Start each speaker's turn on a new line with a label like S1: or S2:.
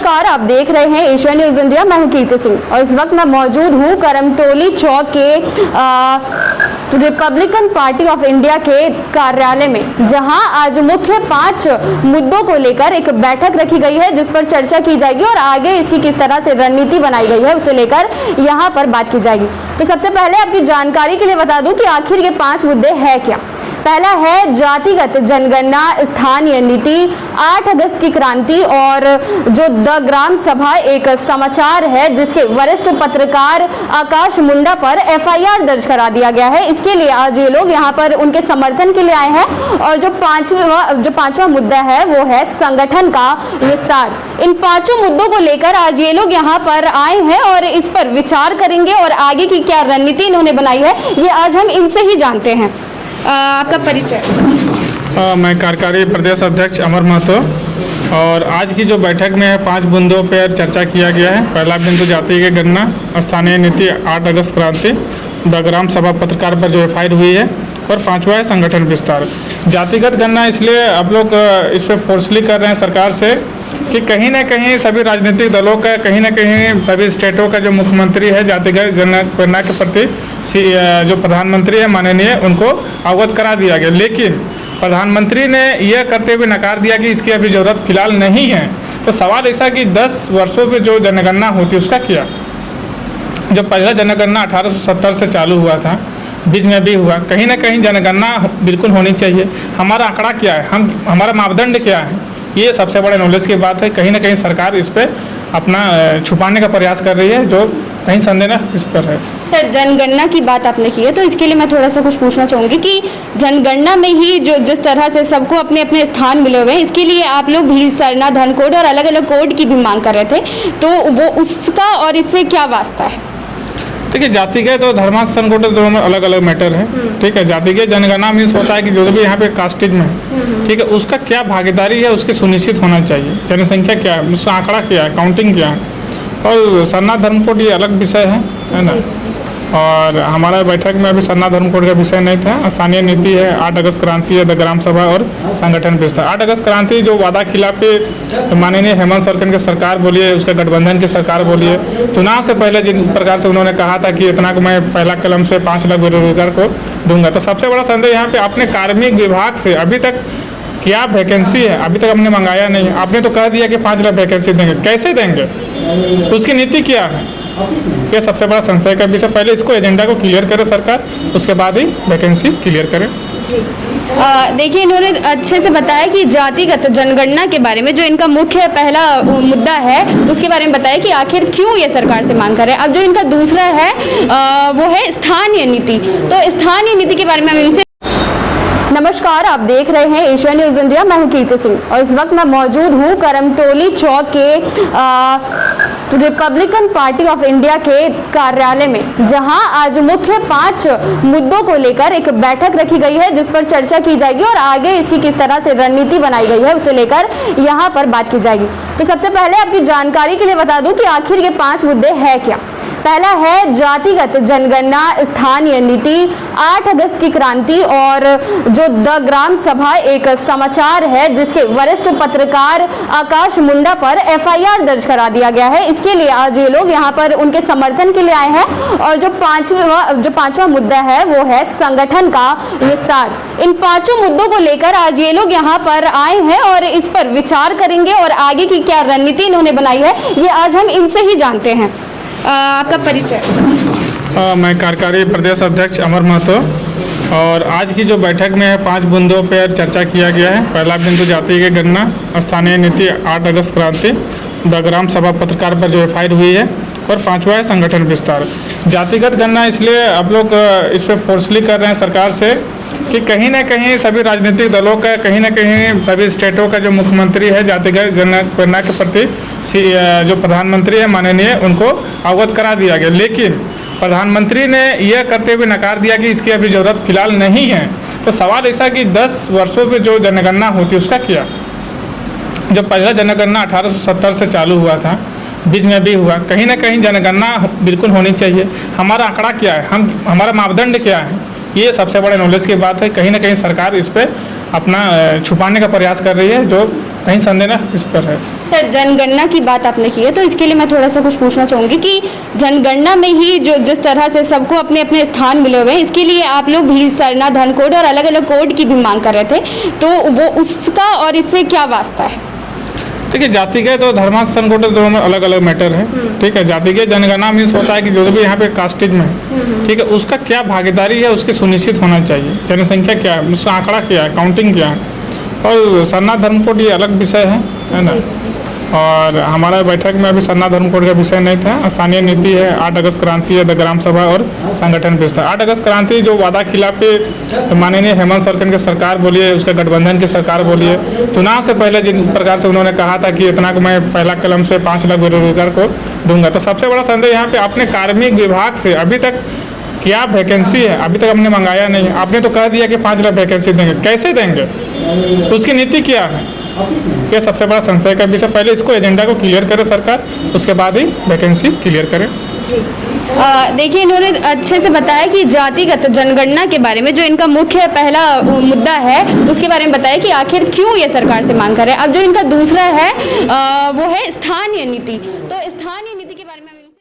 S1: नमस्कार, आप देख रहे हैं एशिया न्यूज इंडिया। मैं हूं कीर्ति सिंह और इस वक्त मैं मौजूद हूं करमटोली चौक के रिपब्लिकन पार्टी ऑफ इंडिया के कार्यालय में, जहां आज मुख्य 5 मुद्दों को लेकर एक बैठक रखी गई है, जिस पर चर्चा की जाएगी और आगे इसकी किस तरह से रणनीति बनाई गई है उसे लेकर यहां पर बात की जाएगी। तो सबसे पहले आपकी जानकारी के लिए बता दूं कि आखिर ये 5 मुद्दे हैं क्या। पहला है जातिगत जनगणना, स्थानीय नीति, 8 अगस्त की क्रांति और जो द ग्राम सभा एक समाचार है जिसके वरिष्ठ पत्रकार आकाश मुंडा पर FIR दर्ज करा दिया गया है। इसके लिए आज ये लोग यहाँ पर उनके समर्थन के लिए आए हैं। और जो पांचवा मुद्दा है वो है संगठन का विस्तार। इन 5 मुद्दों को लेकर आज ये लोग यहाँ पर आए हैं और इस पर विचार करेंगे और आगे की क्या रणनीति इन्होंने बनाई है ये आज हम इनसे ही जानते हैं। आपका परिचय?
S2: मैं कार्यकारी प्रदेश अध्यक्ष अमर महतो। और आज की जो बैठक में है 5 बिंदुओं पर चर्चा किया गया है। पहला बिंदु जाति की गणना, स्थानीय नीति, 8 अगस्त क्रांति, द ग्राम सभा पत्रकार पर जो FIR हुई है, और 5वां है संगठन विस्तार। जातिगत गणना इसलिए आप लोग इस पर फोर्सली कर रहे हैं सरकार से कि कहीं ना कहीं सभी राजनीतिक दलों का, कहीं ना कहीं सभी स्टेटों का जो मुख्यमंत्री है जातिगत जनगणना के प्रति जो प्रधानमंत्री है माननीय, उनको अवगत करा दिया गया। लेकिन प्रधानमंत्री ने यह करते हुए नकार दिया कि इसकी अभी ज़रूरत फिलहाल नहीं है। तो सवाल ऐसा कि 10 वर्षों में जो जनगणना होती है उसका क्या। जो पहला जनगणना 1870 से चालू हुआ था, बीच में भी हुआ, कहीं ना कहीं जनगणना बिल्कुल होनी चाहिए। हमारा आंकड़ा क्या है, हमारा मापदंड क्या है, ये सबसे बड़े नॉलेज की बात है। कहीं ना कहीं सरकार इस पर अपना छुपाने का प्रयास कर रही है, जो कहीं संदेह इस पर है।
S1: सर, जनगणना की बात आपने की है तो इसके लिए मैं थोड़ा सा कुछ पूछना चाहूँगी कि जनगणना में ही जो जिस तरह से सबको अपने अपने स्थान मिले हुए हैं, इसके लिए आप लोग भी सरना, धन कोड और अलग अलग कोड की भी मांग कर रहे थे, तो वो उसका और इससे क्या वास्ता है?
S2: देखिए, जातिगत और धर्मासन कोड दोनों में अलग अलग मैटर है। ठीक है, जातिगत जनगणना मीन्स होता है कि जो भी यहाँ पे कास्टेज में है, ठीक है, उसका क्या भागीदारी है उसकी सुनिश्चित होना चाहिए। जनसंख्या क्या है, उसका आंकड़ा क्या है, काउंटिंग क्या है। और सरना धर्म कोड ये अलग विषय है ना। और हमारा बैठक में अभी सरना धर्म कोड का विषय नहीं था। स्थानीय नीति है, 8 अगस्त क्रांति है, द ग्राम सभा और संगठन विस्तार। 8 अगस्त क्रांति जो वादा खिलाफी तो माननीय हेमंत सोरेन की सरकार बोलिए, उसका गठबंधन की सरकार बोलिए, चुनाव से पहले जिन प्रकार से उन्होंने कहा था कि इतना को मैं पहला कलम से 5 लाख बेरोजगार को दूंगा। तो सबसे बड़ा संदेह यहाँ पे अपने कार्मिक विभाग से अभी तक क्या वैकेंसी है, अभी तक हमने मंगाया नहीं। आपने तो कह दिया कि 5 लाख वैकेंसी देंगे, कैसे देंगे, उसकी नीति क्या है, ये सबसे बड़ा संशय का विषय। पहले इसको एजेंडा को क्लियर करे सरकार, उसके बाद ही वैकेंसी क्लियर करे।
S1: देखिए, इन्होंने अच्छे से बताया कि जातिगत जनगणना के बारे में जो इनका मुख्य पहला मुद्दा है उसके बारे में बताया कि आखिर क्यों ये सरकार से मांग कर रहे हैं। अब जो इनका दूसरा है वो है स्थानीय नीति। तो स्थानीय नीति के बारे में हम इनसे नमस्कार, आप देख रहे हैं एशिया न्यूज इंडिया। मैं हूं कीर्ति सिंह और इस वक्त मैं मौजूद हूं करमटोली चौक के रिपब्लिकन पार्टी ऑफ इंडिया के कार्यालय में, जहां आज मुख्य 5 मुद्दों को लेकर एक बैठक रखी गई है, जिस पर चर्चा की जाएगी और आगे इसकी किस तरह से रणनीति बनाई गई है उसे लेकर यहां पर बात की जाएगी। तो सबसे पहले आपकी जानकारी के लिए बता दूं कि आखिर ये 5 मुद्दे हैं क्या। पहला है जातिगत जनगणना, स्थानीय नीति, 8 अगस्त की क्रांति और जो द ग्राम सभा एक समाचार है जिसके वरिष्ठ पत्रकार आकाश मुंडा पर FIR दर्ज करा दिया गया है। इसके लिए आज ये लोग यहाँ पर उनके समर्थन के लिए आए हैं। और जो पांचवा मुद्दा है वो है संगठन का विस्तार। इन 5 मुद्दों को लेकर आज ये लोग यहाँ पर आए हैं और इस पर विचार करेंगे और आगे की क्या रणनीति इन्होंने बनाई है ये आज हम इनसे ही जानते हैं। आपका परिचय?
S2: मैं कार्यकारी प्रदेश अध्यक्ष अमर महतो। और आज की जो बैठक में है 5 बिंदुओं पर चर्चा किया गया है। पहला बिंदु जाति की गणना, स्थानीय नीति, 8 अगस्त क्रांति, द ग्राम सभा पत्रकार पर जो FIR हुई है, और 5वां है संगठन विस्तार। जातिगत गणना इसलिए आप लोग इस पर फोर्सली कर रहे हैं सरकार से कि कहीं ना कहीं सभी राजनीतिक दलों का, कहीं ना कहीं सभी स्टेटों का जो मुख्यमंत्री है जातिगत जनगणना के प्रति जो प्रधानमंत्री है माननीय, उनको अवगत करा दिया गया। लेकिन प्रधानमंत्री ने यह करते हुए नकार दिया कि इसकी अभी ज़रूरत फिलहाल नहीं है। तो सवाल ऐसा कि 10 वर्षों में जो जनगणना होती है उसका क्या। जो पहला जनगणना 1870 से चालू हुआ था, बीच में भी हुआ, कहीं ना कहीं जनगणना बिल्कुल होनी चाहिए। हमारा आंकड़ा क्या है, हमारा मापदंड क्या है, ये सबसे बड़े नॉलेज की बात है। कहीं ना कहीं सरकार इस पर अपना छुपाने का प्रयास कर रही है, जो कहीं संदेह ना इस पर है।
S1: सर, जनगणना की बात आपने की है तो इसके लिए मैं थोड़ा सा कुछ पूछना चाहूँगी कि जनगणना में ही जो जिस तरह से सबको अपने अपने स्थान मिले हुए हैं, इसके लिए आप लोग भी सरना, धन कोड और अलग अलग कोड की भी मांग कर रहे थे, तो वो उसका और इससे क्या वास्ता है?
S2: देखिए, जातिगत और धर्मासन कोड दोनों में अलग अलग मैटर है। ठीक है, जातिगत जनगणना मीन्स होता है कि जो भी यहाँ पे कास्टेज में है, ठीक है, उसका क्या भागीदारी है उसकी सुनिश्चित होना चाहिए। जनसंख्या क्या है, उसका आंकड़ा क्या है, काउंटिंग क्या है। और सरना धर्म कोड ये अलग विषय है ना। और हमारा बैठक में अभी सरना धर्म कोड का विषय नहीं था। स्थानीय नीति है, 8 अगस्त क्रांति है, द ग्राम सभा और संगठन विस्तार। 8 अगस्त क्रांति जो वादा खिलाफी तो माननीय हेमंत सोरेन की सरकार बोलिए, उसका गठबंधन की सरकार बोलिए, चुनाव से पहले जिन प्रकार से उन्होंने कहा था कि इतना को मैं पहला कलम से 5 लाख बेरोजगार को दूंगा, तो सबसे बड़ा संदेह यहाँ पे अपने कार्मिक विभाग से अभी तक क्या वैकेंसी है, अभी तक हमने मंगाया नहीं। आपने तो कह दिया कि 5 लाख वैकेंसी देंगे, कैसे देंगे, उसकी नीति क्या है, ये सबसे बड़ा संशय का विषय। पहले इसको एजेंडा को क्लियर करे सरकार, उसके बाद ही वैकेंसी क्लियर करे।
S1: देखिए, इन्होंने अच्छे से बताया कि जातिगत जनगणना के बारे में जो इनका मुख्य पहला मुद्दा है उसके बारे में बताया कि आखिर क्यों ये सरकार से मांग कर रहे हैं। अब जो इनका दूसरा है वो है स्थानीय नीति। तो स्थानीय